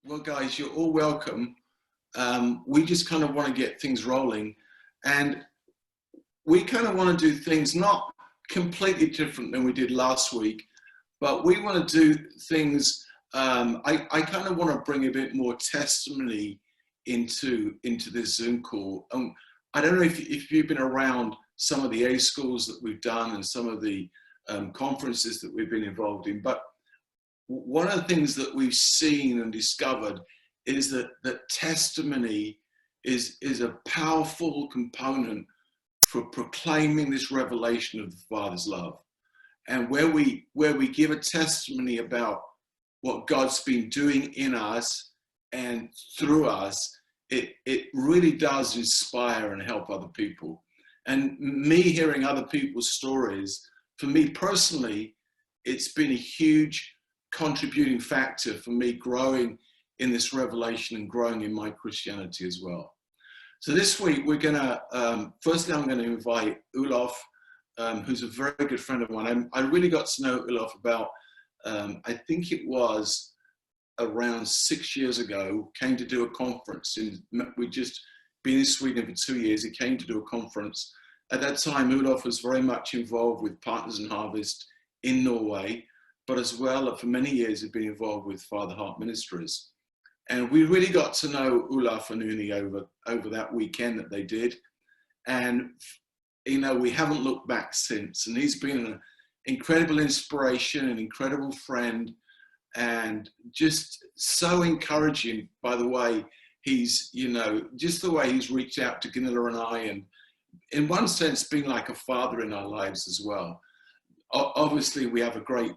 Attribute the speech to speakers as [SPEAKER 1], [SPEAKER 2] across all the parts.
[SPEAKER 1] Well, guys, you're all welcome. We just kind of want to get things rolling, and we kind of want to do things not completely different than we did last week, but we want to do things. I kind of want to bring a bit more testimony into this Zoom call. I don't know if you've been around some of the A schools that we've done and some of the conferences that we've been involved in, but one of the things that we've seen and discovered is that testimony is a powerful component for proclaiming this revelation of the Father's love. And where we give a testimony about what God's been doing in us and through us, it really does inspire and help other people. And me hearing other people's stories, for me personally, it's been a huge contributing factor for me growing in this revelation and growing in my Christianity as well. So this week we're gonna, firstly I'm gonna invite Olav, who's a very good friend of mine. I really got to know Olav about, I think it was around 6 years ago, came to do a conference. We'd just been in Sweden for 2 years. He came to do a conference. At that time, Olav was very much involved with Partners in Harvest in Norway, but as well, for many years, had been involved with Father Heart Ministries. And we really got to know Olav and Uni over that weekend that they did. And, you know, we haven't looked back since. And he's been an incredible inspiration, an incredible friend, and just so encouraging by the way he's, you know, just the way he's reached out to Gunilla and I, and in one sense, being like a father in our lives as well. Obviously, we have a great,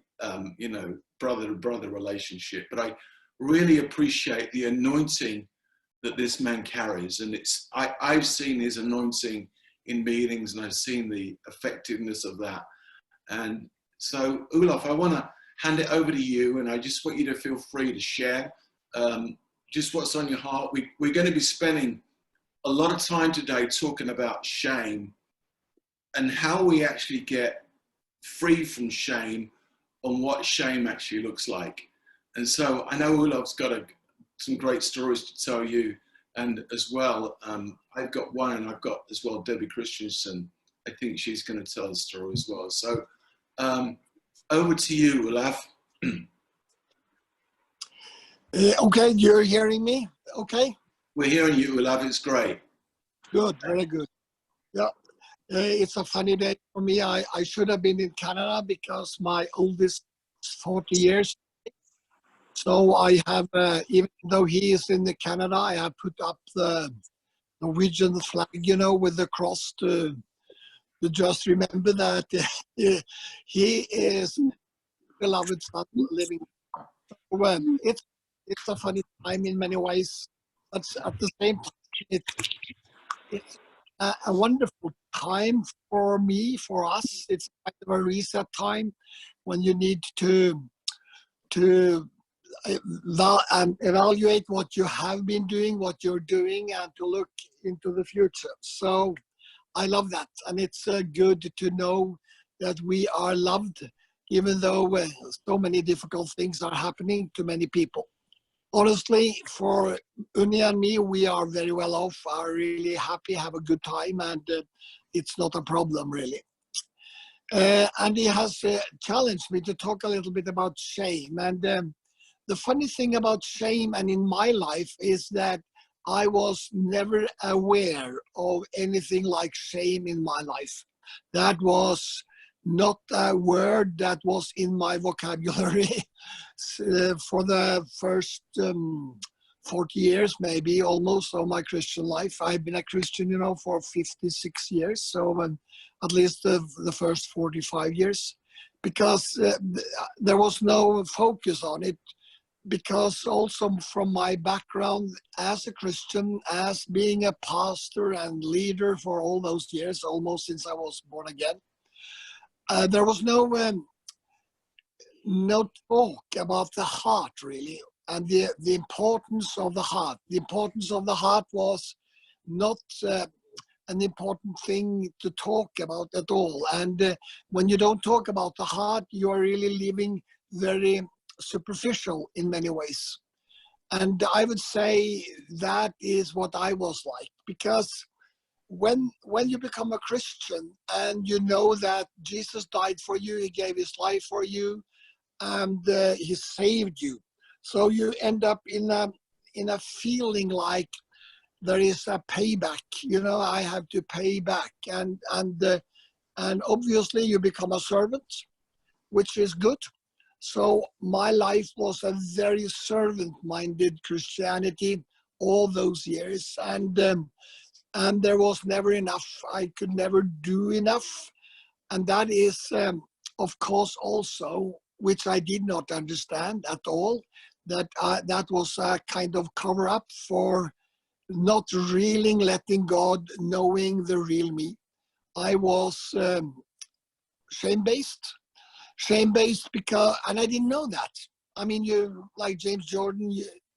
[SPEAKER 1] you know, brother-to-brother relationship, but I really appreciate the anointing that this man carries. And I've seen his anointing in meetings, and I've seen the effectiveness of that. And so, Olav, I want to hand it over to you, and I just want you to feel free to share just what's on your heart. We're going to be spending a lot of time today talking about shame and how we actually get free from shame on what shame actually looks like. And so I know Olav's got some great stories to tell you, and as well, I've got one, and I've got as well Debbie Christiansen. I think she's going to tell the story as well. So over to you, Olav.
[SPEAKER 2] Okay, you're hearing me? Okay.
[SPEAKER 1] We're hearing you, Olav. It's great.
[SPEAKER 2] Good, very good. Yeah, it's a funny day for me. I should have been in Canada because my oldest is 40 years. So I have, even though he is in Canada, I have put up the Norwegian flag, you know, with the cross to just remember that he is beloved son living. Well, it's a funny time in many ways, but at the same time, it's a wonderful time for me, for us. It's kind of a reset time when you need to evaluate what you have been doing, what you're doing, and to look into the future. So I love that, and it's good to know that we are loved, even though so many difficult things are happening to many people. Honestly, for Uni and me, we are very well off, are really happy, have a good time, and it's not a problem really. And he has challenged me to talk a little bit about shame. And the funny thing about shame and in my life is that I was never aware of anything like shame in my life. That was not a word that was in my vocabulary for the first 40 years, maybe almost, of my Christian life. I've been a Christian, you know, for 56 years, so at least the first 45 years, because there was no focus on it, because also from my background as a Christian, as being a pastor and leader for all those years, almost since I was born again, there was no talk about the heart really, and the importance of the heart. The importance of the heart was not an important thing to talk about at all. And when you don't talk about the heart, you are really living very superficial in many ways. And I would say that is what I was like, because when you become a Christian and you know that Jesus died for you, he gave his life for you, and he saved you, so you end up in a feeling like there is a payback. You know, I have to pay back, and obviously you become a servant, which is good. So my life was a very servant-minded Christianity all those years, and there was never enough. I could never do enough, and that is, of course, also which I did not understand at all. That was a kind of cover-up for not really letting God knowing the real me. I was shame-based because, and I didn't know that. I mean, you like James Jordan.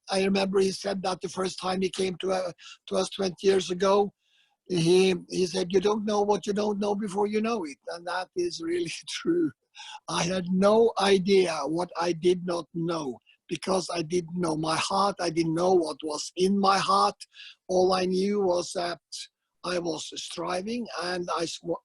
[SPEAKER 2] I remember he said that the first time he came to us 20 years ago. He said, "You don't know what you don't know before you know it," and that is really true. I had no idea what I did not know, because I didn't know my heart. I didn't know what was in my heart. All I knew was that I was striving, and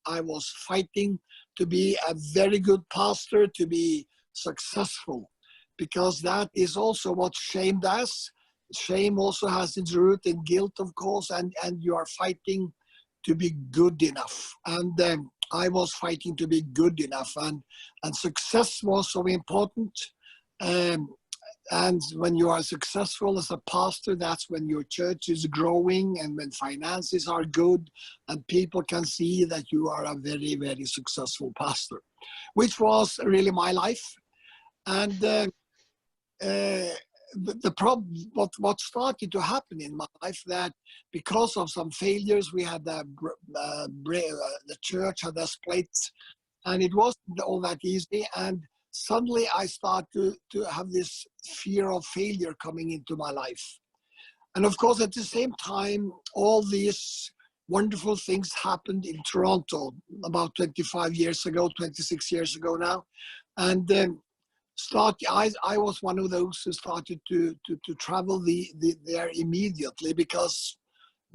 [SPEAKER 2] I was fighting to be a very good pastor, to be successful, because that is also what shame does. Shame also has its root in guilt, of course, and you are fighting to be good enough. And I was fighting to be good enough, and success was so important. And when you are successful as a pastor, that's when your church is growing, and when finances are good, and people can see that you are a very, very successful pastor, which was really my life. And the problem, what started to happen in my life, that because of some failures, we had the church had a split, and it wasn't all that easy. And suddenly I started to have this fear of failure coming into my life. And of course, at the same time, all these wonderful things happened in Toronto about 25 years ago, 26 years ago now. And I was one of those who started to travel there immediately, because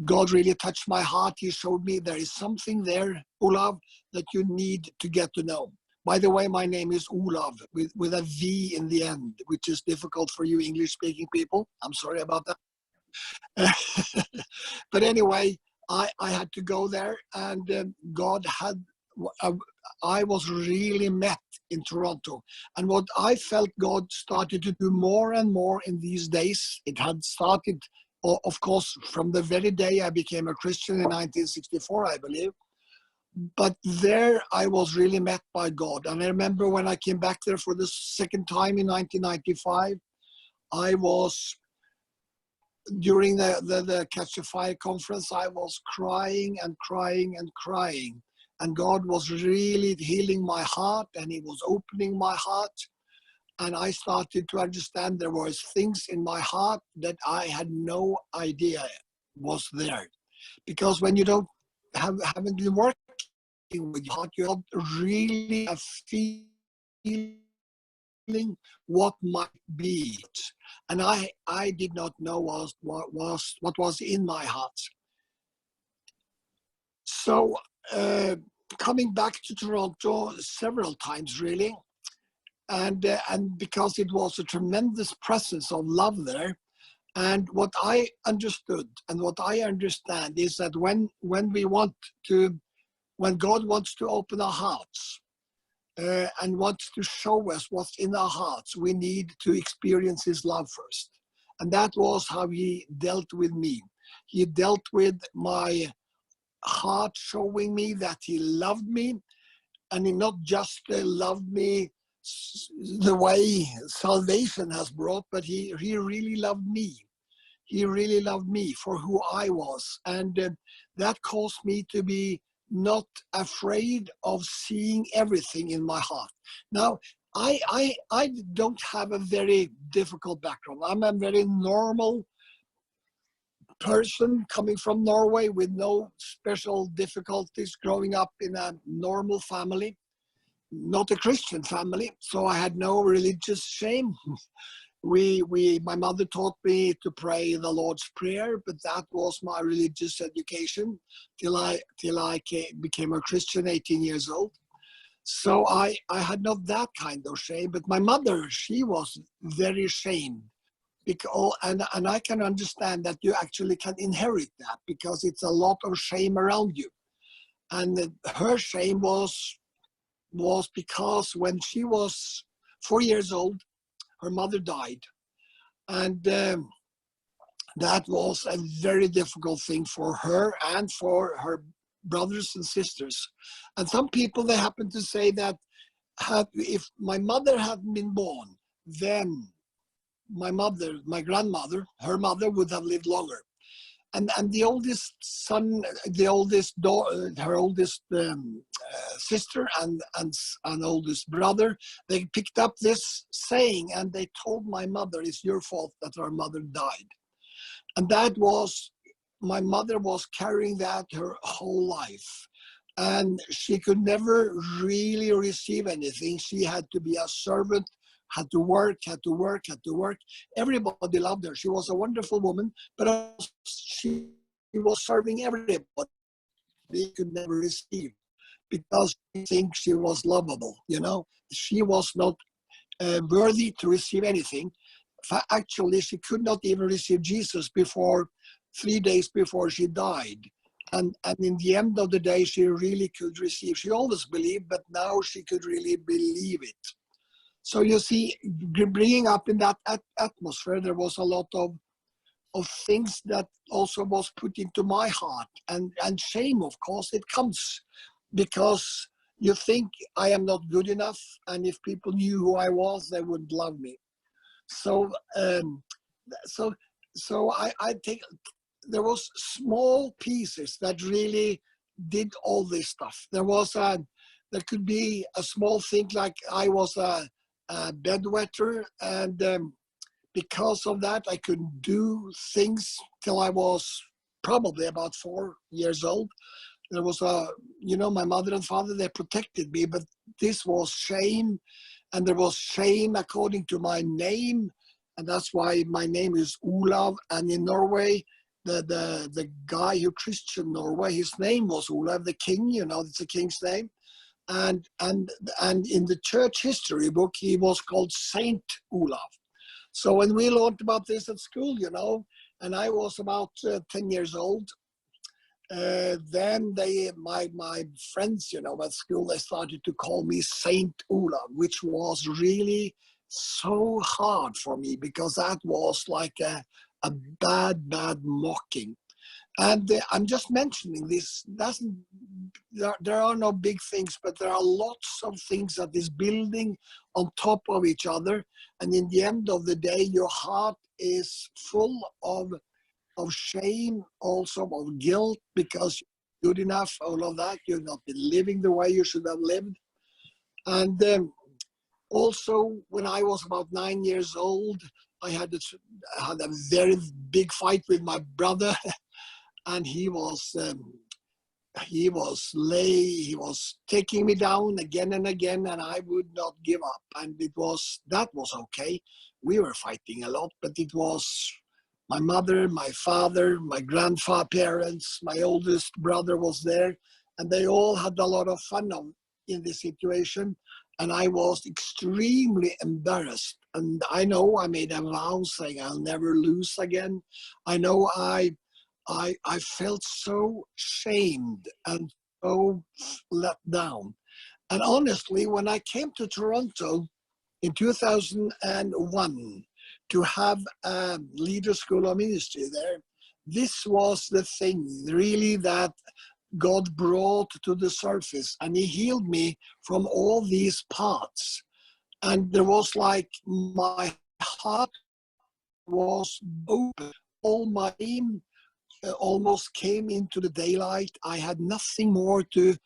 [SPEAKER 2] God really touched my heart. He showed me there is something there, Olav, that you need to get to know. By the way, my name is Olav with a V in the end, which is difficult for you English-speaking people. I'm sorry about that. But anyway, I had to go there, and God had, I was really met in Toronto. And what I felt God started to do more and more in these days, it had started, of course, from the very day I became a Christian in 1964, I believe. But there I was really met by God. And I remember when I came back there for the second time in 1995, I was, during the Catch a Fire conference, I was crying and crying and crying. And God was really healing my heart, and he was opening my heart. And I started to understand there was things in my heart that I had no idea was there. Because when you don't haven't been working with your heart, you don't really have feeling what might be it. And I did not know what was in my heart. So coming back to Toronto several times, really, and because it was a tremendous presence of love there. And what I understood and what I understand is that when God wants to open our hearts and wants to show us what's in our hearts, we need to experience his love first. And that was how he dealt with me. He dealt with my heart, showing me that he loved me, and he not just loved me the way salvation has brought, but he really loved me. He really loved me for who I was. And that caused me to be not afraid of seeing everything in my heart. Now, I don't have a very difficult background. I'm a very normal person coming from Norway with no special difficulties, growing up in a normal family, not a Christian family. So I had no religious shame. my mother taught me to pray the Lord's Prayer, but that was my religious education till I became a Christian 18 years old. So I had not that kind of shame, but my mother, she was very shamed. Because, and I can understand that you actually can inherit that because it's a lot of shame around you. And her shame was because when she was 4 years old, her mother died. And that was a very difficult thing for her and for her brothers and sisters. And some people, they happen to say that if my mother hadn't been born, then my grandmother, her mother would have lived longer. And the oldest son, the oldest daughter, her oldest sister and oldest brother, they picked up this saying and they told my mother, it's your fault that our mother died. And that was, my mother was carrying that her whole life. And she could never really receive anything. She had to be a servant, had to work. Everybody loved her. She was a wonderful woman, but she was serving everybody. They could never receive because she thinks she was lovable, you know. She was not worthy to receive anything. Actually, she could not even receive Jesus before 3 days before she died. And in the end of the day, she really could receive. She always believed, but now she could really believe it. So you see, bringing up in that atmosphere, there was a lot of things that also was put into my heart. And shame, of course, it comes because you think I am not good enough. And if people knew who I was, they wouldn't love me. So I think there was small pieces that really did all this stuff. There could be a small thing like I was a bedwetter, and because of that I couldn't do things till I was probably about 4 years old. There was my mother and father, they protected me, but this was shame, and there was shame according to my name, and that's why my name is Olav. And in Norway, the guy who Christian Norway, his name was Olav, the king, you know, it's a king's name. And in the church history book, he was called Saint Olav. So when we learned about this at school, you know, and I was about 10 years old, then my friends, you know, at school, they started to call me Saint Olav, which was really so hard for me because that was like a bad mocking. And I'm just mentioning this. There are no big things, but there are lots of things that is building on top of each other. And in the end of the day, your heart is full of shame, also of guilt, because you're good enough, all of that. You've not been living the way you should have lived. And also, when I was about 9 years old, I had a very big fight with my brother. And he was taking me down again and again, and I would not give up. And that was okay. We were fighting a lot, but it was my mother, my father, my grandparents, my oldest brother was there, and they all had a lot of fun in this situation. And I was extremely embarrassed. And I know I made a vow saying I'll never lose again. I know I felt so shamed and so let down. And honestly, when I came to Toronto in 2001 to have a leader school of ministry there, this was the thing really that God brought to the surface, and he healed me from all these parts. And there was like my heart was open, all my aim almost came into the daylight. I had nothing more to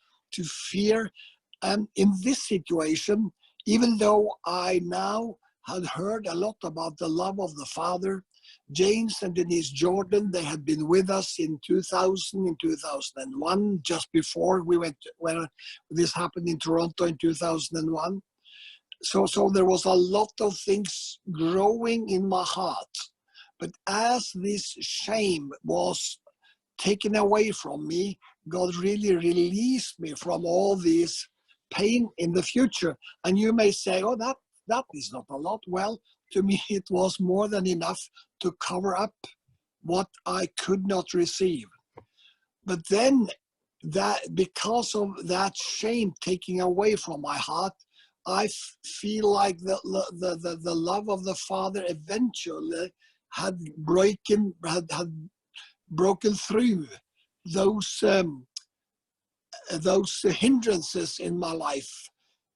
[SPEAKER 2] fear. And in this situation, even though I now had heard a lot about the love of the Father, James and Denise Jordan, they had been with us in 2000, in 2001, just before we went, when this happened in Toronto in 2001. so there was a lot of things growing in my heart. But as this shame was taken away from me, God really released me from all this pain in the future. And you may say, oh, that is not a lot. Well, to me, it was more than enough to cover up what I could not receive. But then, that because of that shame taking away from my heart, I feel like the love of the Father eventually had broken through those hindrances in my life.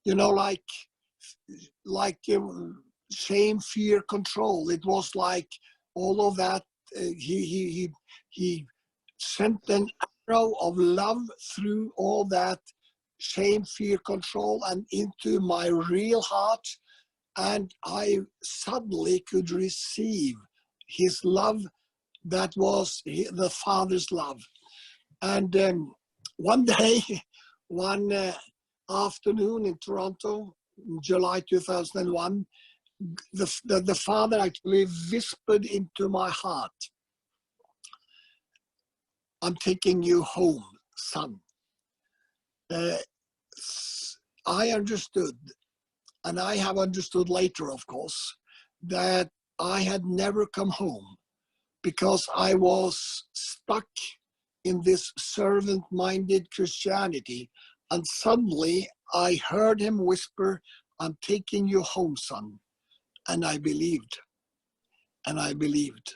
[SPEAKER 2] You know, like shame, fear, control. It was like all of that. He sent an arrow of love through all that shame, fear, control, and into my real heart. And I suddenly could receive his love that was the Father's love. And one day, one afternoon in Toronto, in July 2001, the Father actually whispered into my heart, I'm taking you home, son. I understood, and I have understood later, of course, that I had never come home because I was stuck in this servant-minded Christianity. And suddenly I heard him whisper, I'm taking you home, son. And I believed. And I believed.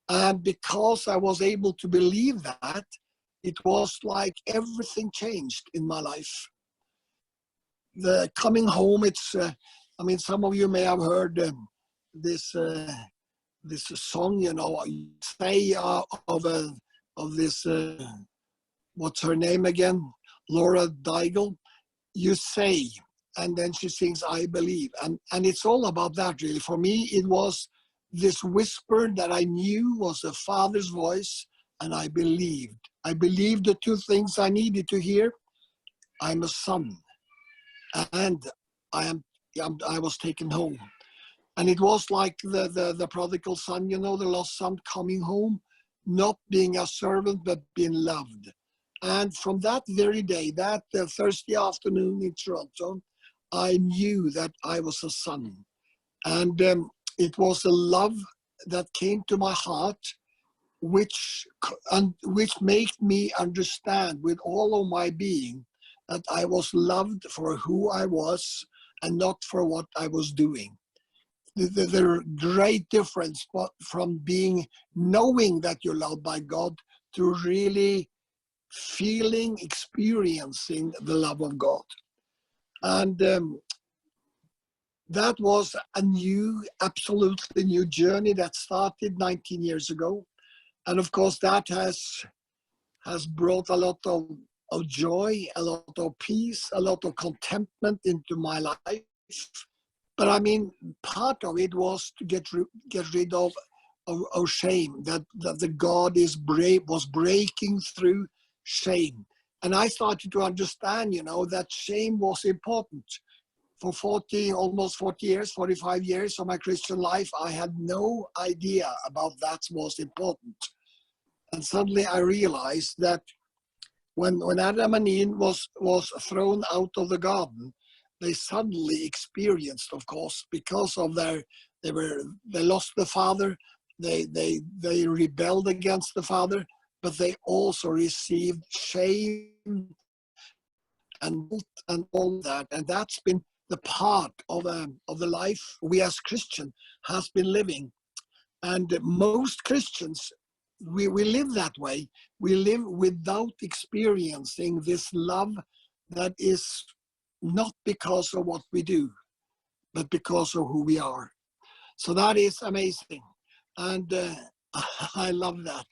[SPEAKER 2] And because I was able to believe that, it was like everything changed in my life. The coming home, it's, I mean, some of you may have heard this song, you know, say of this, what's her name again? Laura Daigle. You say, and then she sings, I believe. And it's all about that, really. For me, it was this whisper that I knew was the Father's voice, and I believed. I believed the two things I needed to hear. I'm a son, and I was taken home. And it was like the prodigal son, you know, the lost son coming home, not being a servant, but being loved. And from that very day, that Thursday afternoon in Toronto, I knew that I was a son. And it was a love that came to my heart, which made me understand with all of my being that I was loved for who I was and not for what I was doing. The great difference from knowing that you're loved by God to really feeling, experiencing the love of God. And that was a absolutely new journey that started 19 years ago. And of course, that has brought a lot of joy, a lot of peace, a lot of contentment into my life. But I mean, part of it was to get rid of shame, that the God was breaking through shame. And I started to understand, you know, that shame was important. For almost 40 years, 45 years of my Christian life, I had no idea about that was important. And suddenly I realized that when Adam and Eve was thrown out of the garden, they suddenly experienced, of course, because of they lost the Father, they rebelled against the Father, but they also received shame and all that, and that's been the part of the life we as Christians has been living. And most Christians, we live that way. We live without experiencing this love that is not because of what we do, but because of who we are. So that is amazing. And I love that.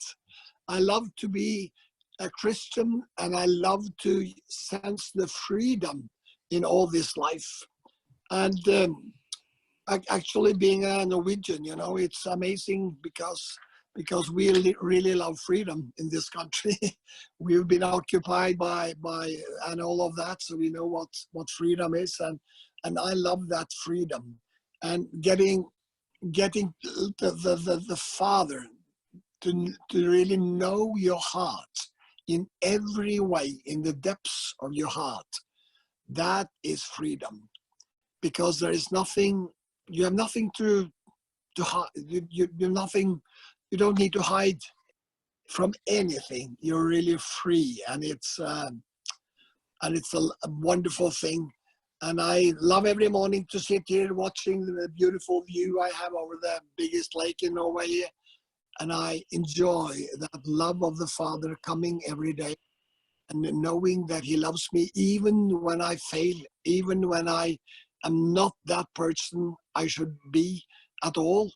[SPEAKER 2] I love to be a Christian, and I love to sense the freedom in all this life. And actually being a Norwegian, you know, it's amazing because we really love freedom in this country. We've been occupied by and all of that, so we know what freedom is. And I love that freedom and getting the Father to really know your heart in every way, in the depths of your heart. That is freedom, because there is nothing, you have nothing to hide. You're nothing, you don't need to hide from anything. You're really free, and it's a wonderful thing. And I love every morning to sit here watching the beautiful view I have over the biggest lake in Norway here. And I enjoy that love of the Father coming every day, and knowing that he loves me even when I fail, even when I am not that person I should be at all.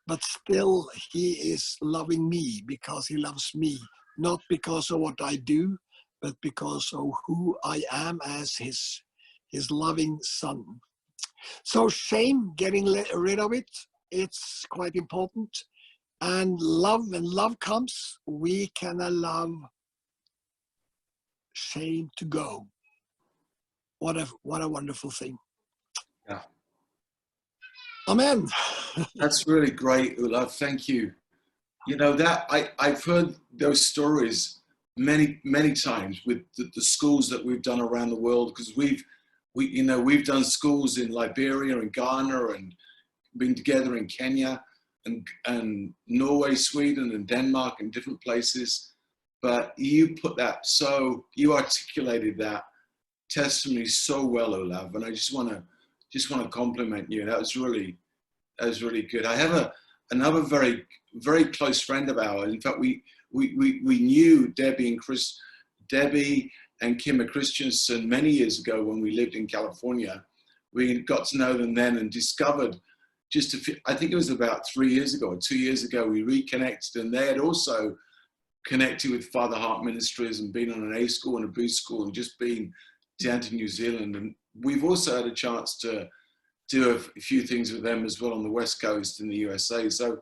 [SPEAKER 2] But still he is loving me because he loves me, not because of what I do, but because of who I am as his loving son. So shame, getting rid of it, it's quite important. And love, when love comes, we can allow shame to go. What a wonderful thing.
[SPEAKER 1] Yeah.
[SPEAKER 2] Amen.
[SPEAKER 1] That's really great, Olav. Thank you. You know, that I've heard those stories many times with the schools that we've done around the world, because we've done schools in Liberia and Ghana, and been together in Kenya and Norway, Sweden and Denmark and different places. But you articulated that testimony so well, Olav, and I just want to compliment you. That was really good. I have another very close friend of ours. In fact, we knew Debbie and Kim Christiansen many years ago when we lived in California. We got to know them then and discovered I think it was about 3 years ago or 2 years ago, we reconnected, and they had also connected with Father Heart Ministries and been on an A school and a B school and just been down to New Zealand. And we've also had a chance to do a few things with them as well on the West Coast in the USA. So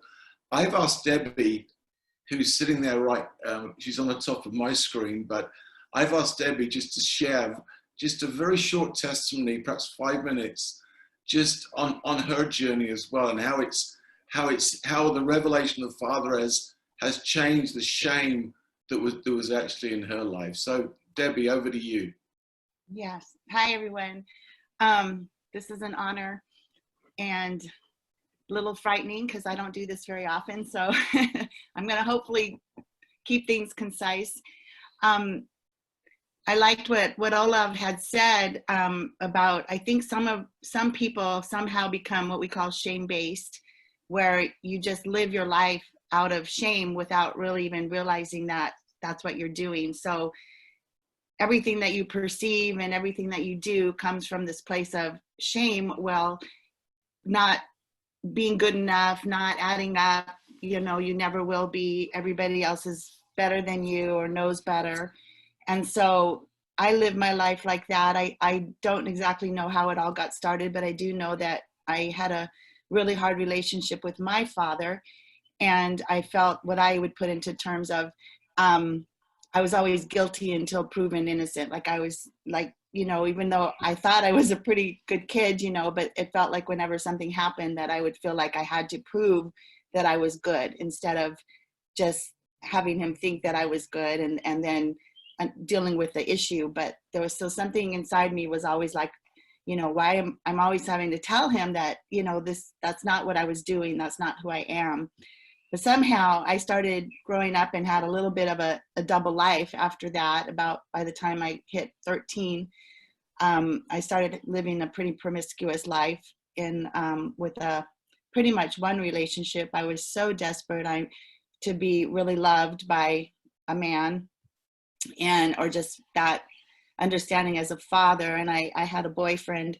[SPEAKER 1] I've asked Debbie, who's sitting there she's on the top of my screen, but I've asked Debbie just to share just a very short testimony, perhaps 5 minutes, just on her journey as well, and how the revelation of the Father has changed the shame that was actually in her life. So Debbie, over to you.
[SPEAKER 3] Yes. Hi, everyone. This is an honor and a little frightening because I don't do this very often. So I'm going to hopefully keep things concise. I liked what Olav had said about, I think some people somehow become what we call shame-based, where you just live your life out of shame without really even realizing that that's what you're doing. So everything that you perceive and everything that you do comes from this place of shame. Well, not being good enough, not adding up, you never will be. Everybody else is better than you or knows better. And so I live my life like that. I don't exactly know how it all got started, but I do know that I had a really hard relationship with my father. And I felt what I would put into terms of, I was always guilty until proven innocent. Like I was like, even though I thought I was a pretty good kid, but it felt like whenever something happened that I would feel like I had to prove that I was good instead of just having him think that I was good and then dealing with the issue. But there was still something inside me was always like, why I'm always having to tell him that, that's not what I was doing. That's not who I am. But somehow I started growing up and had a little bit of a double life after that. About by the time I hit 13, I started living a pretty promiscuous life with a pretty much one relationship. I was so desperate to be really loved by a man, or just that understanding as a father. And I had a boyfriend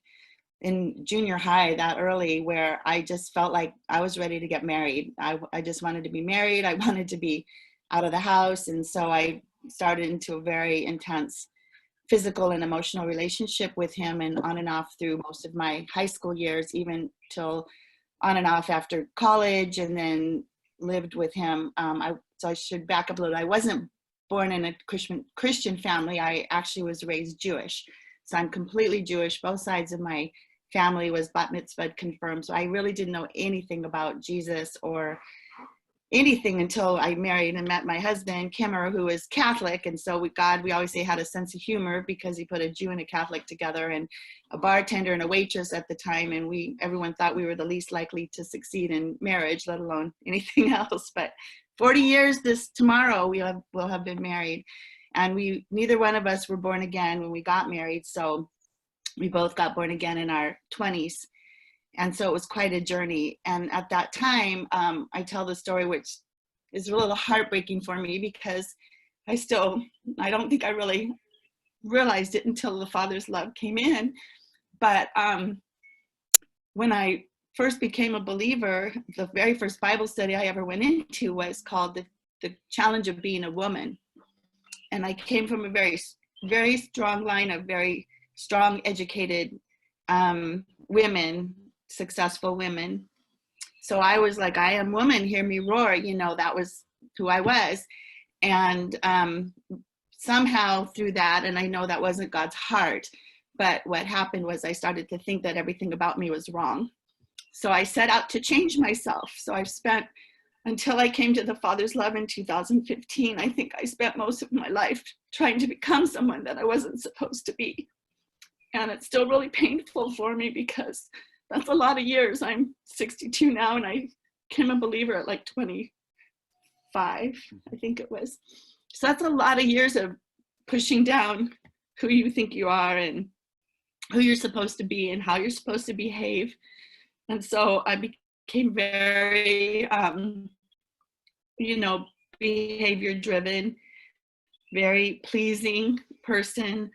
[SPEAKER 3] in junior high that early where I just felt like I was ready to get married. I just wanted to be married. I wanted to be out of the house. And so I started into a very intense physical and emotional relationship with him, and on and off through most of my high school years, even till on and off after college, and then lived with him. So I should back up a little. I wasn't born in a Christian family. I actually was raised Jewish. So I'm completely Jewish. Both sides of my family was bat mitzvah confirmed. So I really didn't know anything about Jesus or anything until I married and met my husband, Kimmer, who is Catholic. And so we always say had a sense of humor because he put a Jew and a Catholic together, and a bartender and a waitress at the time. And everyone thought we were the least likely to succeed in marriage, let alone anything else. But 40 years tomorrow, we'll have been married. And neither one of us were born again when we got married. So we both got born again in our 20s. And so it was quite a journey. And at that time, I tell the story, which is a little heartbreaking for me because I don't think I really realized it until the Father's love came in. But when I first became a believer, the very first Bible study I ever went into was called The Challenge of Being a Woman. And I came from a very, very strong line of very strong, educated women, successful women. So I was like, I am woman, hear me roar. That was who I was. And somehow through that, and I know that wasn't God's heart, but what happened was I started to think that everything about me was wrong. So I set out to change myself. So I've spent, until I came to the Father's love in 2015, I think I spent most of my life trying to become someone that I wasn't supposed to be. And it's still really painful for me because that's a lot of years. I'm 62 now, and I became a believer at like 25, I think it was. So that's a lot of years of pushing down who you think you are and who you're supposed to be and how you're supposed to behave. And so I became very, behavior driven, very pleasing person.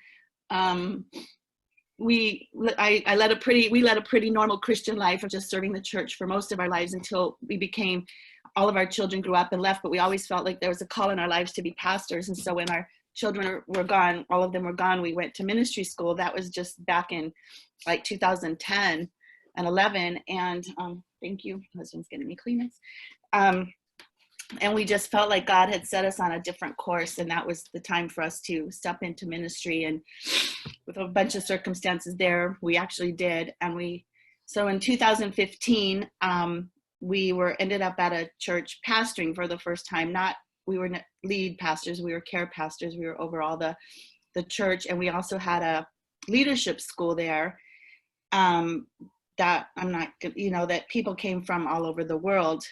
[SPEAKER 3] We led a pretty normal Christian life of just serving the church for most of our lives until all of our children grew up and left, but we always felt like there was a call in our lives to be pastors. And so when our children were gone, all of them were gone, we went to ministry school. That was just back in like 2010 and 11. And thank you, my husband's getting me Kleenex. And we just felt like God had set us on a different course, and that was the time for us to step into ministry. And with a bunch of circumstances there, we actually did. And so in 2015, we ended up at a church pastoring for the first time. We were lead pastors, we were care pastors, we were over all the church, and we also had a leadership school there that people came from all over the world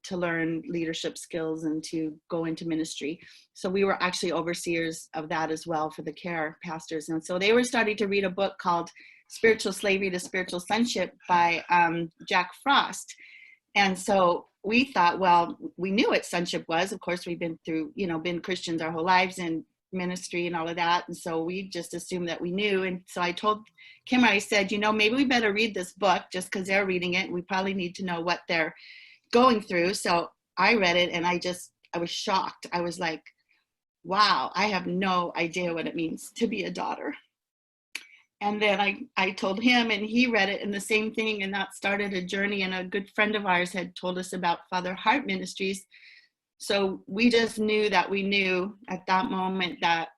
[SPEAKER 3] to learn leadership skills and to go into ministry. So we were actually overseers of that as well for the care pastors. And so they were starting to read a book called Spiritual Slavery to Spiritual Sonship by Jack Frost. And so we thought, well, we knew what sonship was. Of course, we've been through, been Christians our whole lives in ministry and all of that. And so we just assumed that we knew. And so I told Kim, I said, maybe we better read this book just because they're reading it. We probably need to know what they're going through. So I read it and I was shocked. I was like, wow, I have no idea what it means to be a daughter. And then I told him, and he read it, and the same thing, and that started a journey. And a good friend of ours had told us about Father Heart Ministries. So we just knew that we knew at that moment that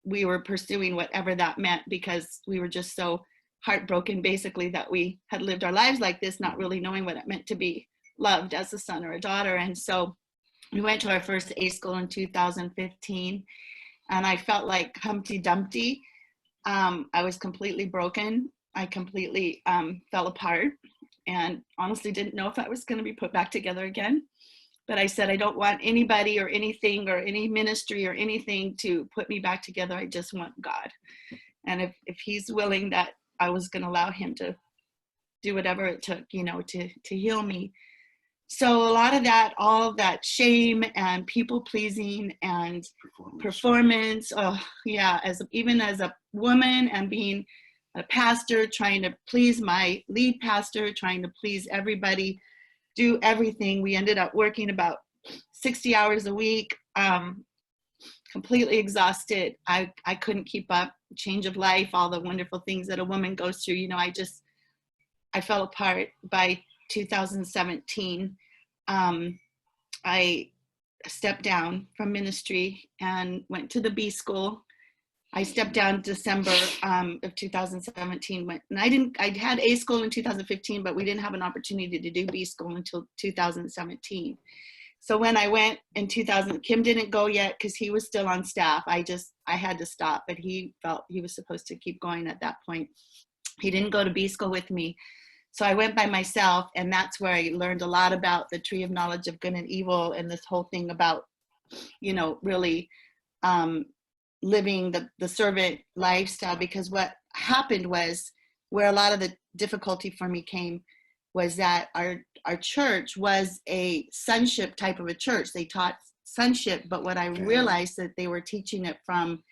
[SPEAKER 3] we were pursuing whatever that meant, because we were just so heartbroken, basically, that we had lived our lives like this, not really knowing what it meant to be loved as a son or a daughter. And so we went to our first A school in 2015, and I felt like Humpty Dumpty. I was completely broken. I completely fell apart, and honestly didn't know if I was going to be put back together again. But I said, I don't want anybody or anything or any ministry or anything to put me back together. I just want God. And if he's willing, that I was going to allow him to do whatever it took, to heal me. So a lot of that, all of that shame and people pleasing and performance, even as a woman and being a pastor, trying to please my lead pastor, trying to please everybody, do everything. We ended up working about 60 hours a week, completely exhausted. I couldn't keep up. Change of life, all the wonderful things that a woman goes through. I fell apart. By 2017, I stepped down from ministry and went to the B school. I stepped down December of 2017, and I had A school in 2015, but we didn't have an opportunity to do B school until 2017. So when I went in 2000, Kim didn't go yet because he was still on staff. I had to stop, but he felt he was supposed to keep going at that point. He didn't go to B school with me. So I went by myself, and that's where I learned a lot about the tree of knowledge of good and evil, and this whole thing about, you know, really living the servant lifestyle. Because what happened was, where a lot of the difficulty for me came, was that our church was a sonship type of a church. They taught sonship, but what I realized that they were teaching it from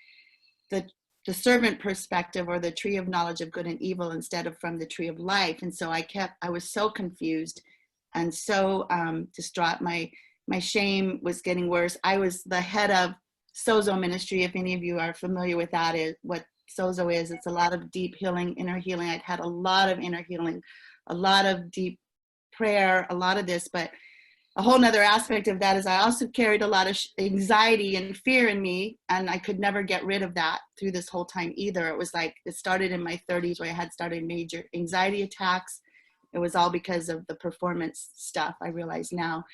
[SPEAKER 3] the servant perspective, or the tree of knowledge of good and evil, instead of from the tree of life. And so I was so confused and so distraught. My shame was getting worse. I was the head of Sozo ministry. If any of you are familiar with that, is what Sozo is. It's a lot of deep healing, inner healing. I'd had a lot of inner healing, a lot of deep prayer, a lot of this, but a whole nother aspect of that is I also carried a lot of anxiety and fear in me, and I could never get rid of that through this whole time either. It was like, it started in my 30s where I had started major anxiety attacks. It was all because of the performance stuff, I realize now.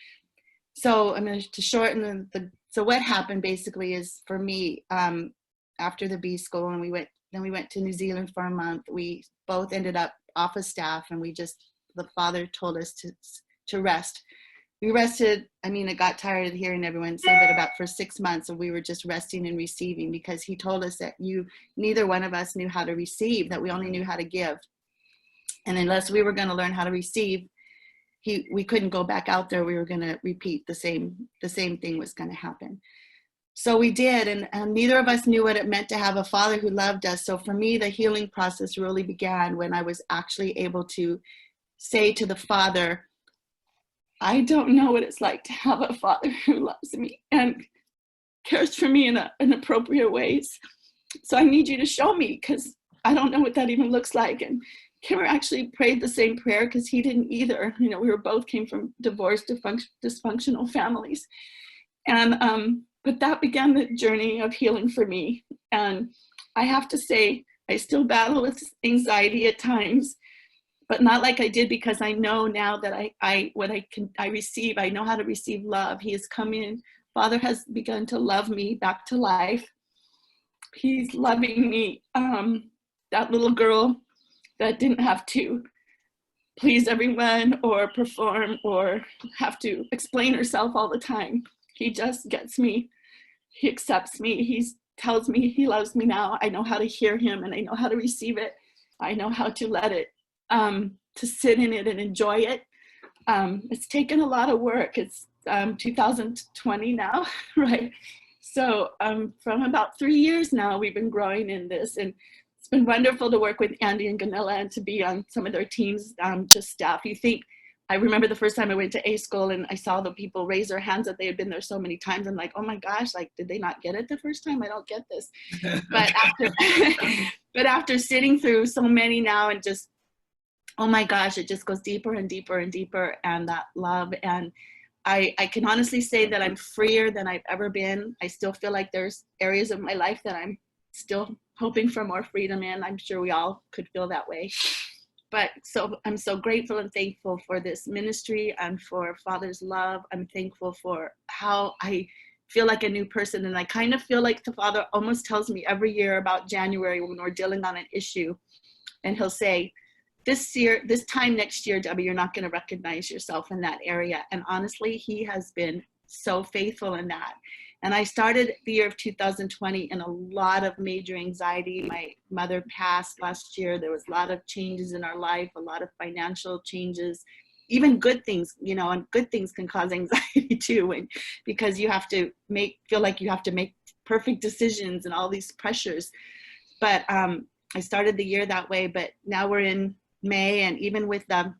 [SPEAKER 3] So I'm going to shorten so what happened basically is, for me, after the B school, and we went to New Zealand for a month. We both ended up off of staff, and the father told us to rest. We rested. I mean, I got tired of hearing everyone say that about for 6 months, and we were just resting and receiving, because he told us that neither one of us knew how to receive, that we only knew how to give. And unless we were going to learn how to receive, we couldn't go back out there. We were going to repeat the same thing was going to happen. So we did, and neither of us knew what it meant to have a father who loved us. So for me, the healing process really began when I was actually able to say to the father, I don't know what it's like to have a father who loves me and cares for me in appropriate ways. So I need you to show me, because I don't know what that even looks like. And Kimmer actually prayed the same prayer, because he didn't either. You know, we both came from divorced, dysfunctional families. And but that began the journey of healing for me. And I have to say, I still battle with anxiety at times, but not like I did, because I know now that I receive, I know how to receive love. He has come in. Father has begun to love me back to life. He's loving me, that little girl that didn't have to please everyone or perform or have to explain herself all the time. He just gets me. He accepts me. He tells me he loves me now. I know how to hear him, and I know how to receive it. I know how to let it, to sit in it and enjoy it. It's taken a lot of work. It's 2020 now, right? So from about 3 years now, we've been growing in this, and it's been wonderful to work with Andy and Ganilla and to be on some of their teams, just staff. I remember the first time I went to A school and I saw the people raise their hands that they had been there so many times. I'm like, oh my gosh, like, did they not get it the first time? I don't get this. But after sitting through so many now, and just, oh my gosh, it just goes deeper and deeper and deeper, and that love. And I can honestly say that I'm freer than I've ever been. I still feel like there's areas of my life that I'm still hoping for more freedom in. I'm sure we all could feel that way. But so I'm so grateful and thankful for this ministry and for Father's love. I'm thankful for how I feel like a new person. And I kind of feel like the Father almost tells me every year about January when we're dealing on an issue. And he'll say, this time next year, Debbie, you're not going to recognize yourself in that area. And honestly, he has been so faithful in that. And I started the year of 2020 in a lot of major anxiety. My mother passed last year. There was a lot of changes in our life, a lot of financial changes, even good things, you know, and good things can cause anxiety too, because you have to feel like you have to make perfect decisions and all these pressures. But I started the year that way, but now we're in May, and even with the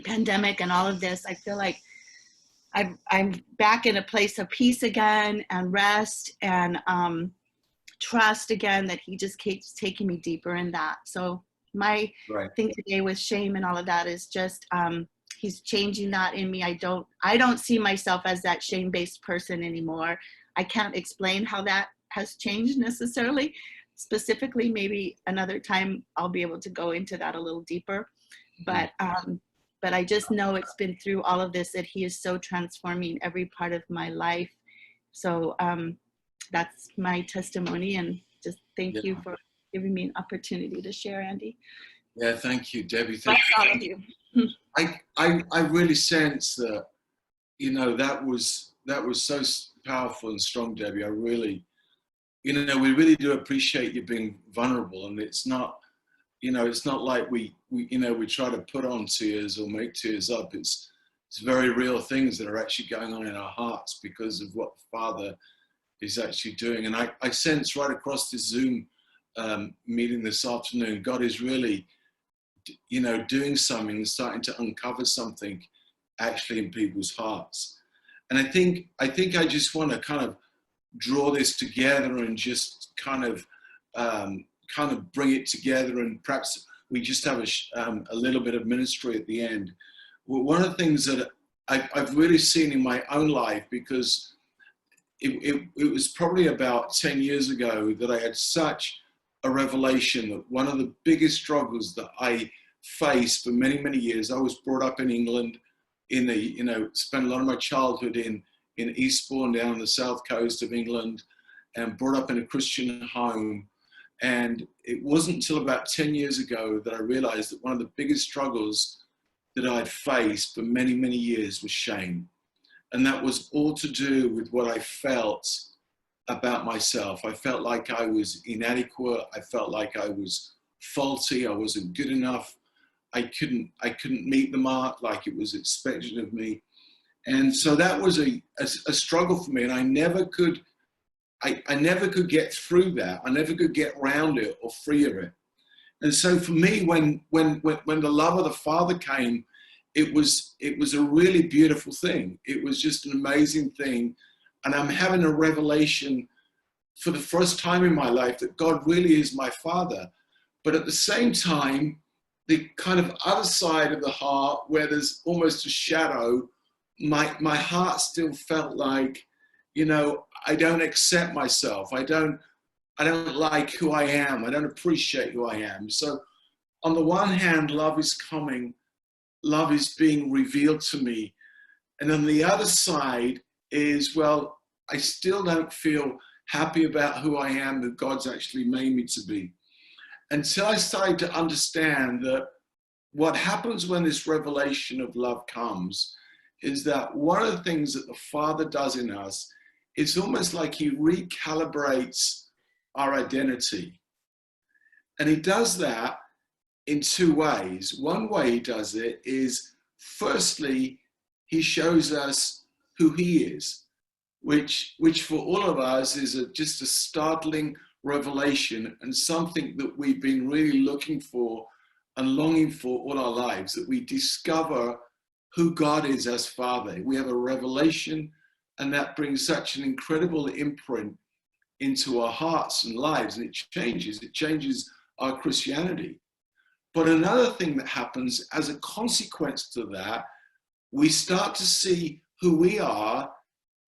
[SPEAKER 3] pandemic and all of this, I feel like I'm back in a place of peace again, and rest, and trust again, that he just keeps taking me deeper in that. So my thing today with shame and all of that is just he's changing that in me. I don't see myself as that shame-based person anymore. I can't explain how that has changed necessarily, specifically, maybe another time I'll be able to go into that a little deeper. But I just know it's been through all of this that he is so transforming every part of my life. So that's my testimony, and just thank you for giving me an opportunity to share, Andy.
[SPEAKER 1] Yeah, thank you, Debbie.
[SPEAKER 3] Thank all of you.
[SPEAKER 1] I really sense that, you know, that was so powerful and strong, Debbie. I really, you know, we really do appreciate you being vulnerable, and it's not, you know, it's not like we you know, we try to put on tears or make tears up. It's very real things that are actually going on in our hearts because of what the Father is actually doing. And I sense right across this Zoom meeting this afternoon, God is really, you know, doing something and starting to uncover something actually in people's hearts. And I think I just want to kind of draw this together and just kind of bring it together, and perhaps we just have a little bit of ministry at the end. Well, one of the things that I've really seen in my own life, because it was probably about 10 years ago that I had such a revelation that one of the biggest struggles that I faced for many, many years, I was brought up in England, you know, spent a lot of my childhood in Eastbourne down on the south coast of England, and brought up in a Christian home. And it wasn't until about 10 years ago that I realized that one of the biggest struggles that I'd faced for many, many years was shame. And that was all to do with what I felt about myself. I felt like I was inadequate. I felt like I was faulty. I wasn't good enough. I couldn't meet the mark like it was expected of me. And so that was a struggle for me. And I never could get through that. I never could get around it or free of it. And so for me, when the love of the Father came, it was a really beautiful thing. It was just an amazing thing. And I'm having a revelation for the first time in my life that God really is my Father. But at the same time, the kind of other side of the heart, where there's almost a shadow, my heart still felt like, you know, I don't accept myself. I don't like who I am. I don't appreciate who I am. So on the one hand, love is coming. Love is being revealed to me. And on the other side is, well, I still don't feel happy about who I am, who God's actually made me to be. Until I started to understand that what happens when this revelation of love comes is that one of the things that the Father does in us, it's almost like he recalibrates our identity. And he does that in two ways. One way he does it is, firstly, he shows us who he is, which for all of us is just a startling revelation, and something that we've been really looking for and longing for all our lives, that we discover who God is as Father. We have a revelation, and that brings such an incredible imprint into our hearts and lives, and it changes our Christianity. But another thing that happens as a consequence to that, we start to see who we are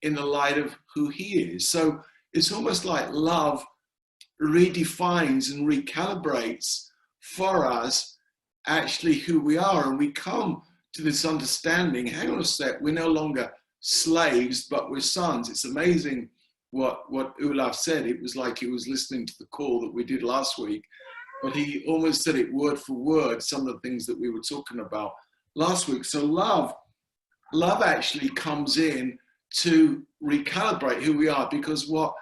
[SPEAKER 1] in the light of who he is. So it's almost like love redefines and recalibrates for us actually who we are. And we come to this understanding, hang on a sec, we're no longer slaves, but we're sons. It's amazing what Olav said. It was like he was listening to the call that we did last week, but he almost said it word for word, some of the things that we were talking about last week. So love actually comes in to recalibrate who we are, because what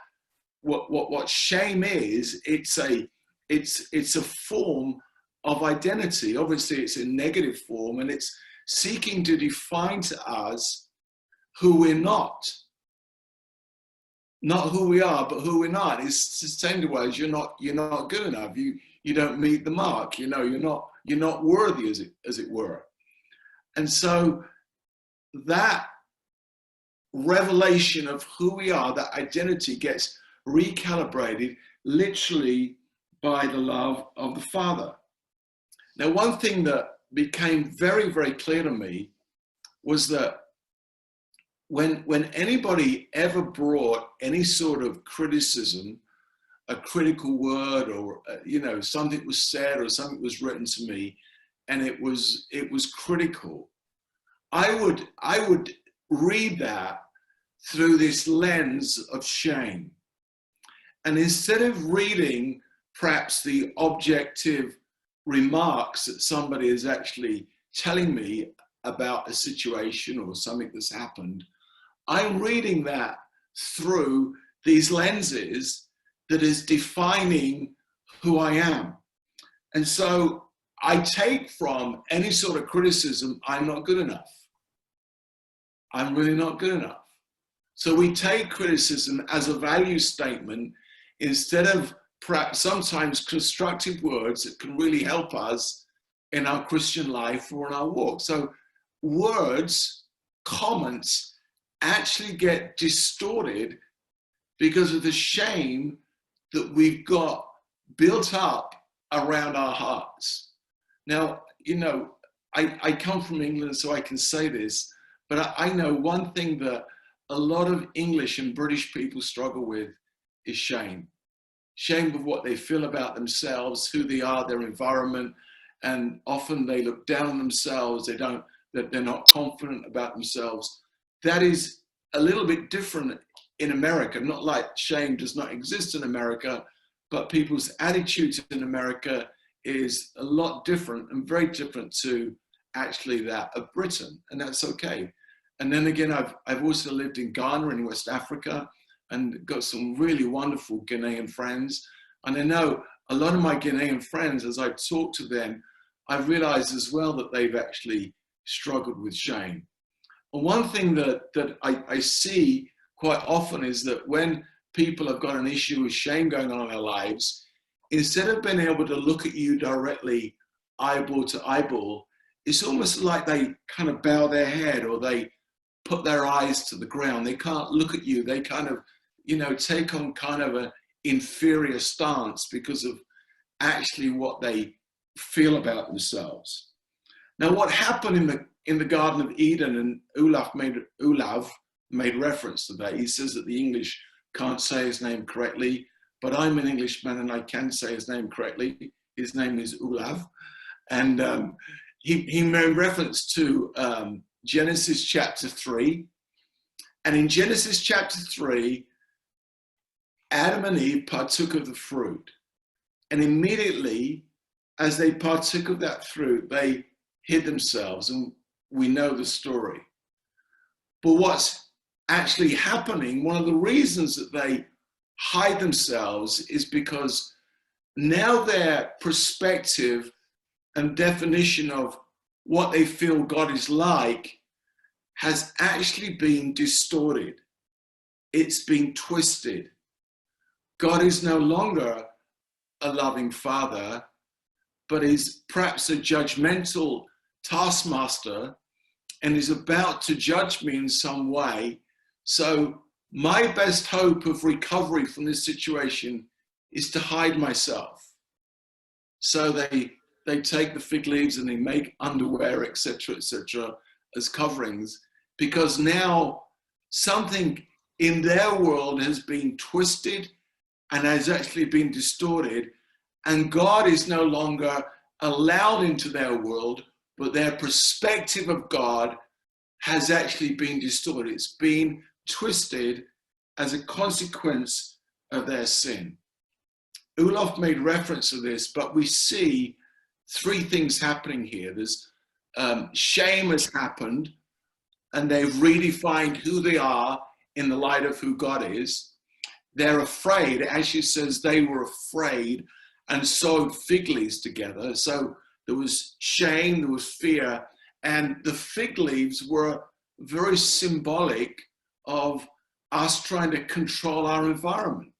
[SPEAKER 1] shame is, it's a form of identity. Obviously it's a negative form, and it's seeking to define to us who we're not who we are, but who we're not. It's the same ways you're not good enough. You don't meet the mark. You know, you're not worthy, as it were. And so that revelation of who we are, that identity, gets recalibrated literally by the love of the Father. Now, one thing that became very, very clear to me was that when anybody ever brought any sort of criticism a critical word, or you know, something was said or something was written to me, and it was critical, I would read that through this lens of shame. And instead of reading perhaps the objective remarks that somebody is actually telling me about a situation or something that's happened, I'm reading that through these lenses that is defining who I am. And so I take from any sort of criticism, I'm not good enough. I'm really not good enough. So we take criticism as a value statement instead of perhaps sometimes constructive words that can really help us in our Christian life or in our walk. So words, comments actually get distorted because of the shame that we've got built up around our hearts. Now, you know, I come from England, so I can say this, but I know one thing that a lot of English and British people struggle with is shame. Shame of what they feel about themselves, who they are, their environment, and often they look down on themselves. They're not confident about themselves. That is a little bit different in America. Not like shame does not exist in America, but people's attitudes in America is a lot different and very different to actually that of Britain, and that's okay. And then again, I've also lived in Ghana in West Africa and got some really wonderful Ghanaian friends. And I know a lot of my Ghanaian friends, as I talk to them, I've realized as well that they've actually struggled with shame. And one thing that I see quite often is that when people have got an issue with shame going on in their lives, instead of being able to look at you directly, eyeball to eyeball, it's almost like they kind of bow their head or they put their eyes to the ground. They can't look at you. They kind of, you know, take on kind of an inferior stance because of actually what they feel about themselves. Now, what happened in the Garden of Eden, and Olav made reference to that. He says that the English can't say his name correctly, but I'm an Englishman and I can say his name correctly. His name is Olav. And he made reference to Genesis chapter 3. And in Genesis chapter 3, Adam and Eve partook of the fruit. And immediately, as they partook of that fruit, they hid themselves. And we know the story. But what's actually happening, one of the reasons that they hide themselves is because now their perspective and definition of what they feel God is like has actually been distorted. It's been twisted. God is no longer a loving father, but is perhaps a judgmental taskmaster and is about to judge me in some way. So my best hope of recovery from this situation is to hide myself. So they take the fig leaves and they make underwear, etc., as coverings, because now something in their world has been twisted and has actually been distorted, and God is no longer allowed into their world, but their perspective of God has actually been distorted. It's been twisted as a consequence of their sin. Olav made reference to this, but we see three things happening here. There's shame has happened, and they've redefined who they are in the light of who God is. They're afraid. As she says, they were afraid and sewed fig leaves together. So there was shame, there was fear, and the fig leaves were very symbolic of us trying to control our environment.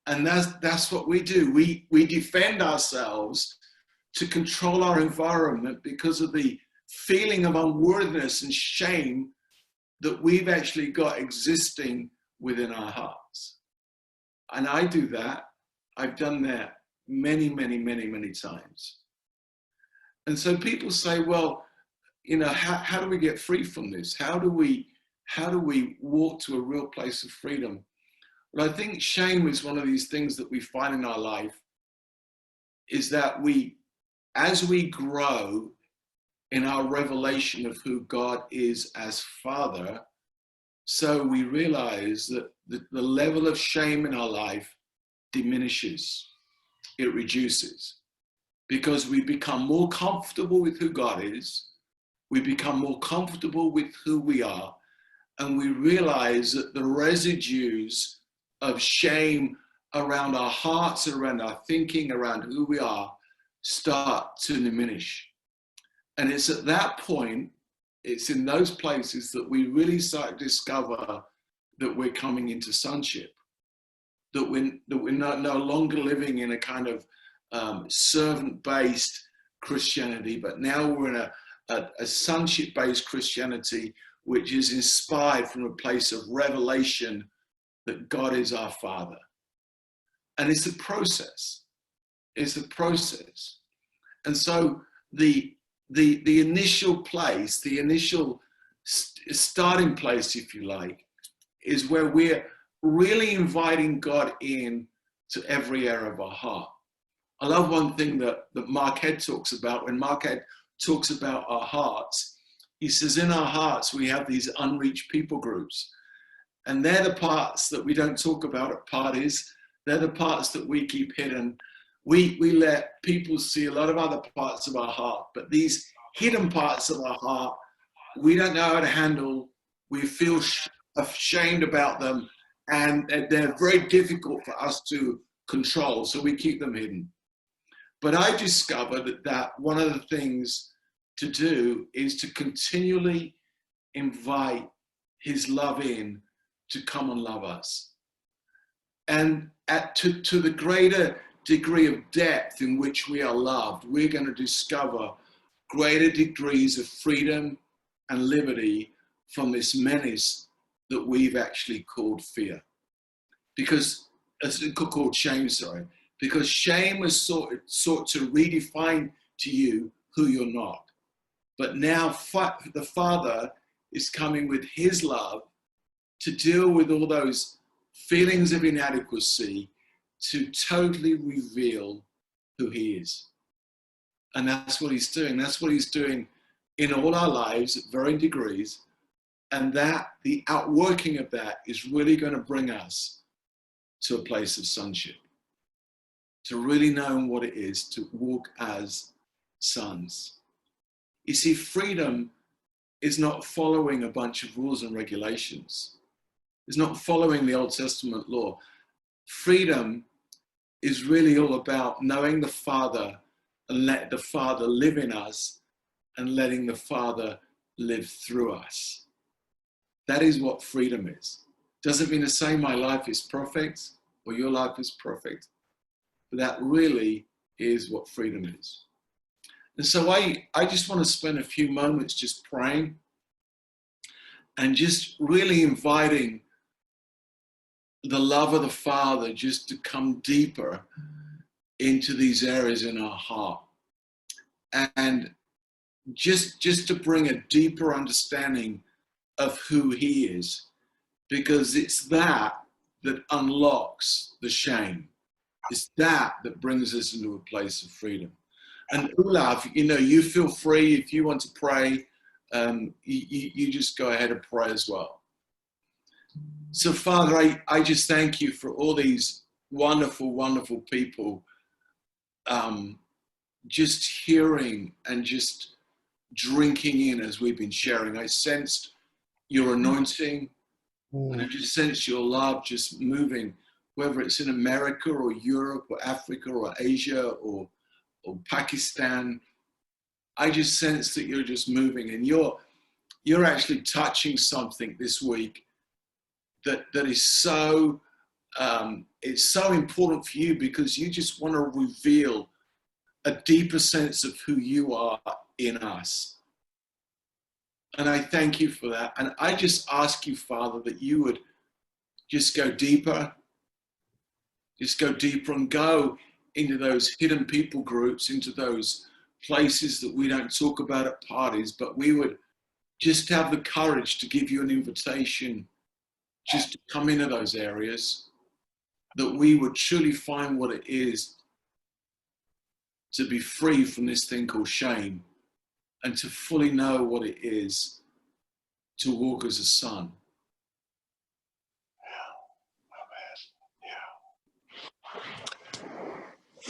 [SPEAKER 1] And that's what we do. We defend ourselves to control our environment because of the feeling of unworthiness and shame that we've actually got existing within our hearts. And I do that. I've done that many, many, many, many times. And so people say, well, you know, how do we get free from this? How do we walk to a real place of freedom? But I think shame is one of these things that we find in our life, is that as we grow in our revelation of who God is as Father, so we realize that the level of shame in our life diminishes, it reduces, because we become more comfortable with who God is, we become more comfortable with who we are, and we realize that the residues of shame around our hearts, around our thinking, around who we are, start to diminish. And it's at that point, it's in those places that we really start to discover that we're coming into sonship, that we're no longer living in a kind of servant-based Christianity, but now we're in a sonship-based Christianity, which is inspired from a place of revelation that God is our Father. And it's a process. It's a process. And so the initial place, the initial starting place, if you like, is where we're really inviting God in to every area of our heart. I love one thing that Mark Head talks about. When Mark Head talks about our hearts, he says in our hearts we have these unreached people groups. And they're the parts that we don't talk about at parties. They're the parts that we keep hidden. We let people see a lot of other parts of our heart, but these hidden parts of our heart, we don't know how to handle. We feel ashamed about them, and they're very difficult for us to control, so we keep them hidden. But I discovered that one of the things to do is to continually invite his love in to come and love us. And to the greater degree of depth in which we are loved, we're going to discover greater degrees of freedom and liberty from this menace that we've actually called fear. Because, called shame, sorry. Because shame has sought to redefine to you who you're not. But now the Father is coming with his love to deal with all those feelings of inadequacy, to totally reveal who he is. And that's what he's doing. That's what he's doing in all our lives at varying degrees. And that the outworking of that is really going to bring us to a place of sonship, to really knowing what it is to walk as sons. You see, freedom is not following a bunch of rules and regulations. It's not following the Old Testament law. Freedom is really all about knowing the Father and let the Father live in us and letting the Father live through us. That is what freedom is. Doesn't mean to say my life is perfect or your life is perfect, but that really is what freedom is. And so I just want to spend a few moments just praying and just really inviting the love of the Father just to come deeper into these areas in our heart, and just to bring a deeper understanding of who he is, because it's that unlocks the shame. It's that brings us into a place of freedom. And Olav, you feel free if you want to pray, you just go ahead and pray as well. So Father, I just thank you for all these wonderful, wonderful people just hearing and just drinking in as we've been sharing. I sensed your anointing, and I just sense your love just moving, whether it's in America or Europe or Africa or Asia or Pakistan. I just sense that you're just moving, and you're actually touching something this week that is so it's so important for you, because you just want to reveal a deeper sense of who you are in us. And I thank you for that. And I just ask you, Father, that you would just go deeper and go into those hidden people groups, into those places that we don't talk about at parties, but we would just have the courage to give you an invitation just to come into those areas that we would truly find what it is to be free from this thing called shame, and to fully know what it is to walk as a son.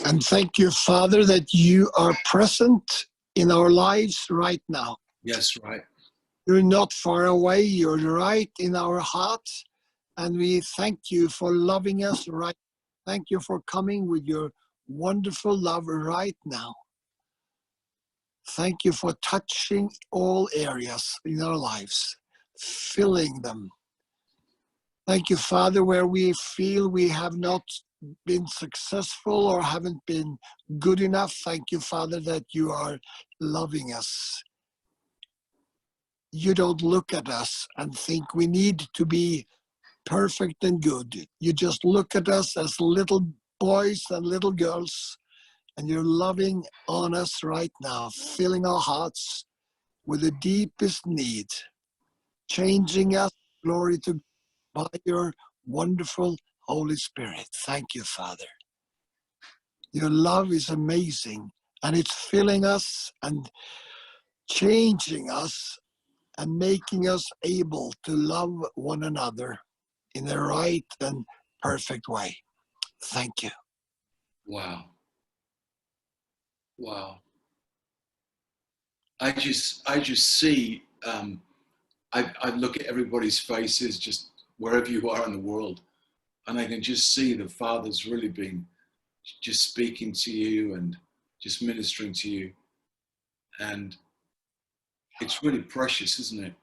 [SPEAKER 2] And thank you, Father, that you are present in our lives right now.
[SPEAKER 1] Yes, right.
[SPEAKER 2] You're not far away. You're right in our hearts. And we thank you for loving us right. Thank you for coming with your wonderful love right now. Thank you for touching all areas in our lives, filling them. Thank you, Father, where we feel we have not been successful or haven't been good enough. Thank you, Father, that you are loving us. You don't look at us and think we need to be perfect and good. You just look at us as little boys and little girls, and you're loving on us right now, filling our hearts with the deepest need, changing us, glory to God, by your wonderful Holy Spirit. Thank you, Father. Your love is amazing, and it's filling us and changing us and making us able to love one another in the right and perfect way. Thank you.
[SPEAKER 1] Wow. Wow. I just see, I look at everybody's faces, just wherever you are in the world, and I can just see the Father's really been just speaking to you and just ministering to you. And it's really precious, isn't it?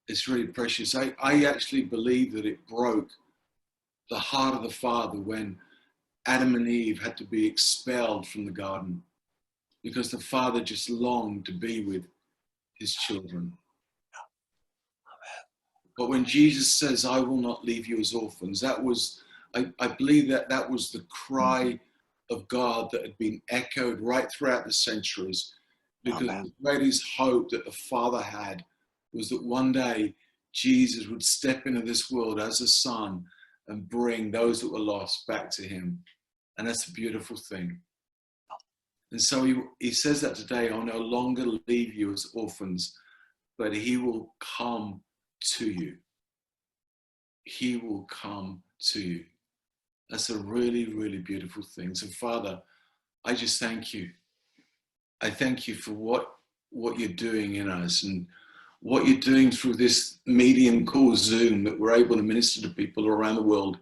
[SPEAKER 1] It's really precious. I actually believe that it broke the heart of the Father when Adam and Eve had to be expelled from the garden, because the Father just longed to be with his children. But when Jesus says, I will not leave you as orphans, that was, I believe that was the cry of God that had been echoed right throughout the centuries, because the greatest hope that the Father had was that one day Jesus would step into this world as a son and bring those that were lost back to him. And that's a beautiful thing. And so he says that today, I'll no longer leave you as orphans, but he will come to you. He will come to you. That's a really, really beautiful thing. So Father, I just thank you. I thank you for what you're doing in us and what you're doing through this medium called Zoom, that we're able to minister to people around the world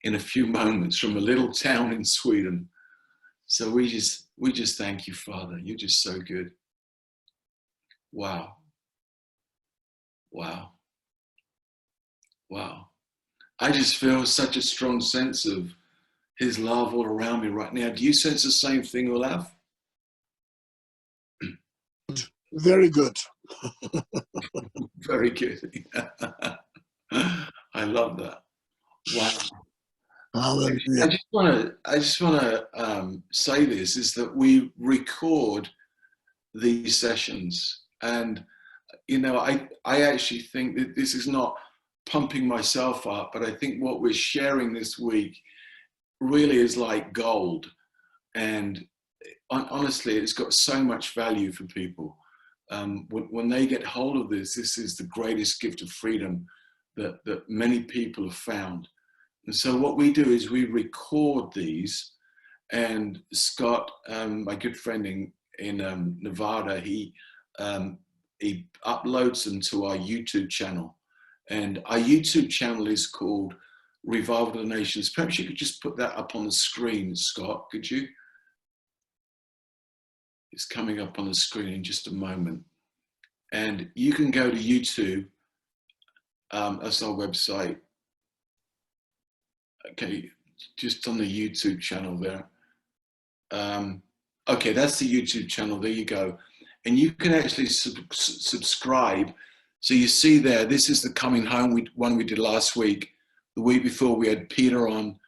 [SPEAKER 1] in a few moments from a little town in Sweden. So we just thank you, Father. You're just so good. Wow. Wow. Wow. I just feel such a strong sense of his love all around me right now. Do you sense the same thing, Olav?
[SPEAKER 2] Very good.
[SPEAKER 1] Very good. I love that. Wow.
[SPEAKER 2] Hallelujah.
[SPEAKER 1] I just want to say this, is that we record these sessions, and you know, I actually think that this is not pumping myself up, but I think what we're sharing this week really is like gold, and honestly, it's got so much value for people. When they get hold of this is the greatest gift of freedom that many people have found. And so what we do is we record these, and Scott, my good friend in Nevada, he uploads them to our YouTube channel. And our YouTube channel is called Revival of the Nations. Perhaps you could just put that up on the screen, Scott, could you? It's coming up on the screen in just a moment. And you can go to YouTube, that's our website. Okay, just on the YouTube channel there. Okay, that's the YouTube channel, there you go. And you can actually subscribe. So you see there, this is the Coming Home one we did last week. The week before we had Peter on,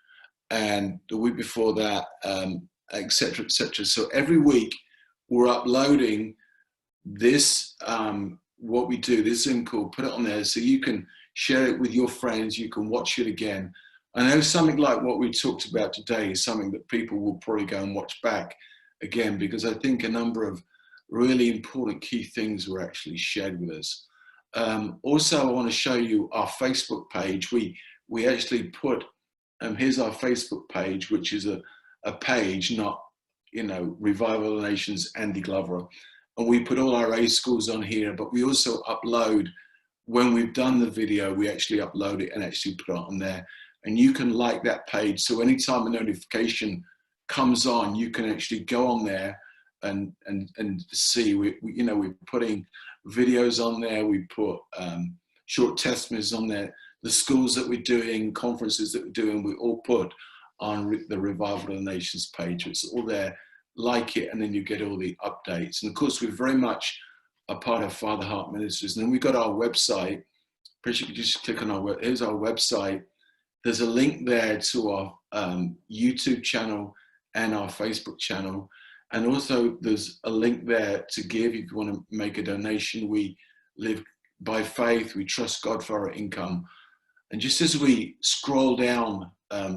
[SPEAKER 1] and the week before that, etc., etc. So every week we're uploading this, what we do, this Zoom call, put it on there so you can share it with your friends, you can watch it again. I know something like what we talked about today is something that people will probably go and watch back again, because I think a number of really important key things were actually shared with us. Also, I want to show you our Facebook page. We actually put, here's our Facebook page, which is a page, not, you know, Revival of the Nations, Andy Glover. And we put all our A schools on here, but we also upload, when we've done the video, we actually upload it and actually put it on there. And you can like that page. So anytime a notification comes on, you can actually go on there and see. You know, we're putting videos on there. We put short testimonies on there. The schools that we're doing, conferences that we're doing, we all put on the Revival of the Nations page. It's all there. Like it, and then you get all the updates. And of course, we're very much a part of Father Heart Ministries. And then we've got our website. Perhaps you could just click on here's our website. There's a link there to our YouTube channel and our Facebook channel. And also there's a link there to give if you want to make a donation. We live by faith. We trust God for our income. And just as we scroll down,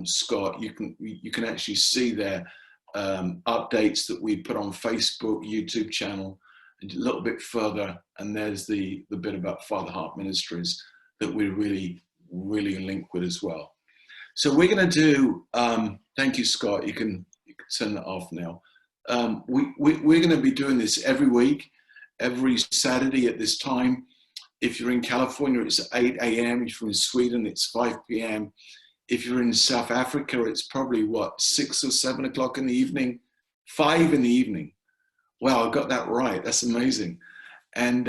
[SPEAKER 1] Scott, you can actually see there updates that we put on Facebook, YouTube channel, and a little bit further. And there's the bit about Father Heart Ministries that we really link with as well. So we're going to do, thank you, Scott. You can turn that off now. We're going to be doing this every week, every Saturday at this time. If you're in California, it's 8 a.m. If you're in Sweden, it's 5 p.m. If you're in South Africa, it's probably what, 6 or 7 o'clock in the evening, 5 in the evening. Wow, I got that right. That's amazing. And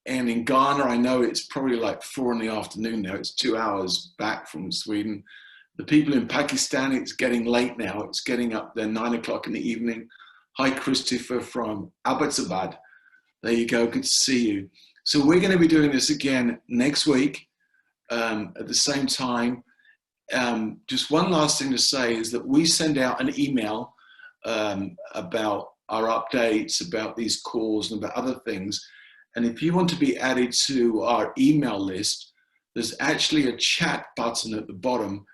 [SPEAKER 1] and in Ghana, I know it's probably like 4 in the afternoon now. It's 2 hours back from Sweden. The people in Pakistan, it's getting late now. It's getting up there 9 o'clock in the evening. Hi, Christopher from Abbotsabad. There you go. Good to see you. So we're going to be doing this again next week at the same time. Just one last thing to say is that we send out an email about our updates, about these calls and about other things. And if you want to be added to our email list, there's actually a chat button at the bottom.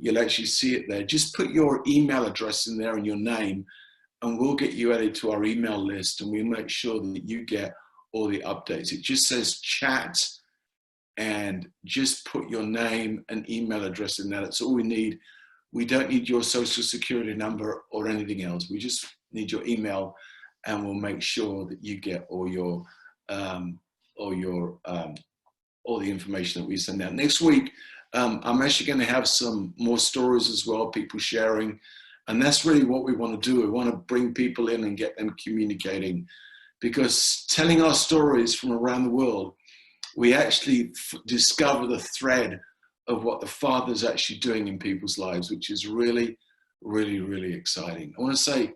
[SPEAKER 1] You'll actually see it there. Just put your email address in there and your name, and we'll get you added to our email list, and we'll make sure that you get all the updates. It just says chat, and just put your name and email address in there. That's all we need. We don't need your social security number or anything else. We just need your email, and we'll make sure that you get all the information that we send out. Next week, I'm actually going to have some more stories as well, people sharing. And that's really what we want to do. We want to bring people in and get them communicating, because telling our stories from around the world, we actually discover the thread of what the Father's actually doing in people's lives, which is really exciting. I want to say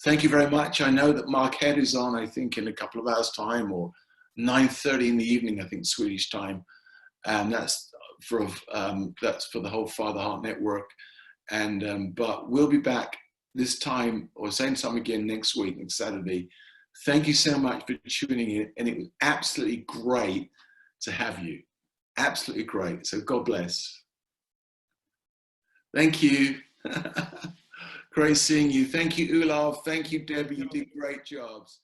[SPEAKER 1] thank you very much. I know that Mark Head is on, I think, in a couple of hours' time, or 9:30 in the evening, I think, Swedish time. And that's for the whole Father Heart Network. And but we'll be back this time, or same time again next week, next Saturday. Thank you so much for tuning in, and it was absolutely great to have you. Absolutely great. So God bless. Thank you. Great seeing you. Thank you, Olav. Thank you, Debbie. You did great jobs.